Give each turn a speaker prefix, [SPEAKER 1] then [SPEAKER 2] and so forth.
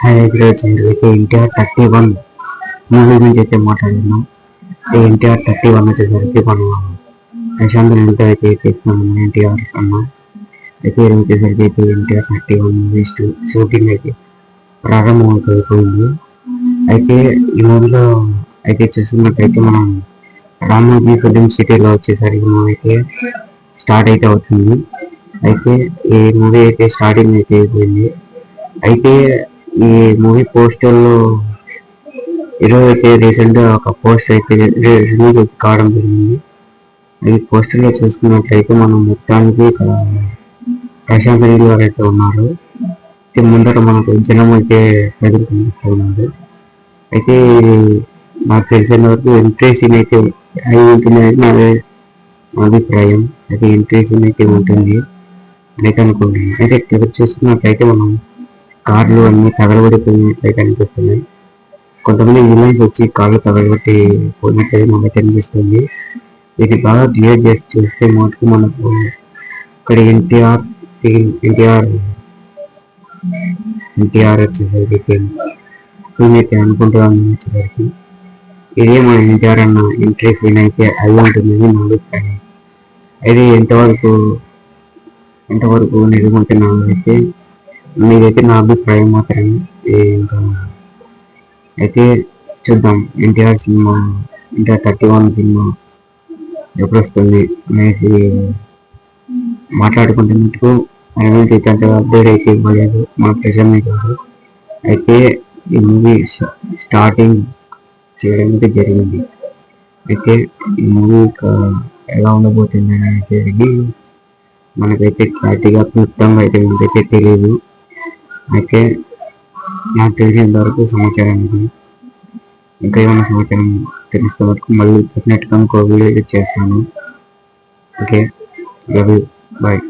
[SPEAKER 1] హైదరాబాద్ అయితే ఎన్టీఆర్ 31 మూవీ గురించి అయితే మాట్లాడుతున్నాం. ఎన్టీఆర్ 31 వచ్చేసరికి మనం ప్రశాంత్ నీళ్ళతో అయితే చేస్తున్నాం ఎన్టీఆర్ అన్న. అయితే వచ్చేసరికి అయితే ఎన్టీఆర్ 31 మూవీస్ షూటింగ్ అయితే ప్రారంభం అయిపోయింది. అయితే ఈ మూవీలో అయితే చూసుకున్నట్టయితే మనం రామోజీ ఫిలిం సిటీలో వచ్చేసరికి మనం అయితే స్టార్ట్ అయితే అవుతుంది. అయితే ఈ మూవీ అయితే స్టార్టింగ్ అయితే అయిపోయింది. అయితే ఈ మూవీ పోస్టర్లో ఈరోజు అయితే రీసెంట్గా ఒక పోస్టర్ అయితే రిలీజ్ కావడం జరిగింది. ఈ పోస్టర్లో చూసుకున్నట్లయితే మనం మొత్తానికి ప్రశాంత్ రెడ్డి గారు అయితే ఉన్నారు. ముందర మనకు జనం అయితే ప్రజలు కనిపిస్తూ ఉన్నారు. అయితే నాకు తెలిసిన వరకు ఎంట్రీ సీన్ అయితే అయి ఉంటుంది అనేది నా అభిప్రాయం. అయితే ఎంట్రీ సీన్ అయితే ఉంటుంది అయితే అనుకుంటున్నాను. అయితే ఇక్కడ చూసుకున్నట్లయితే మనం కార్లు అన్ని తగలబడిపోయినట్లయితే అనిపిస్తున్నాయి. కొంతమంది విలన్స్ వచ్చి కార్లు తగలబట్టి పోయినట్లయితే మనకి అనిపిస్తుంది. ఇది బాగా క్లియర్ చేసి చూస్తే మటుకు మనకు ఇక్కడ ఎన్టీఆర్ వచ్చేసరికి అయితే అనుకుంటున్నాను. వచ్చేసరికి ఇదే మన ఎన్టీఆర్ అన్న ఎంట్రీ సీన్ అయితే అయి ఉంటుందని నా అభిప్రాయం. అయితే ఎంతవరకు నిజమంటున్నాను అయితే మీరైతే నా అభిప్రాయం మాత్రమే. ఇంకా అయితే చూద్దాం ఎన్టీఆర్ 31 సినిమా ఎప్పుడు వస్తుంది అనేసి మాట్లాడుకుంటున్నట్టు అయితే అప్డేట్ అయితే ఇవ్వలేదు మా ప్రజాన్ని గారు. అయితే ఈ మూవీ స్టార్టింగ్ చేయడం అయితే జరిగింది. అయితే ఈ మూవీ ఎలా ఉండబోతుంది అనేది మనకైతే క్లారిటీగా క్లుప్తంగా అయితే మనకైతే తెలియదు. అయితే నాకు తెలిసినంత వరకు సమాచారం ఇది. ఇంకా ఏమైనా సమాచారం తెలిసే వరకు మళ్ళీ డెఫినెట్గా ఇంకో వీడియో చేస్తాను. Okay, bye.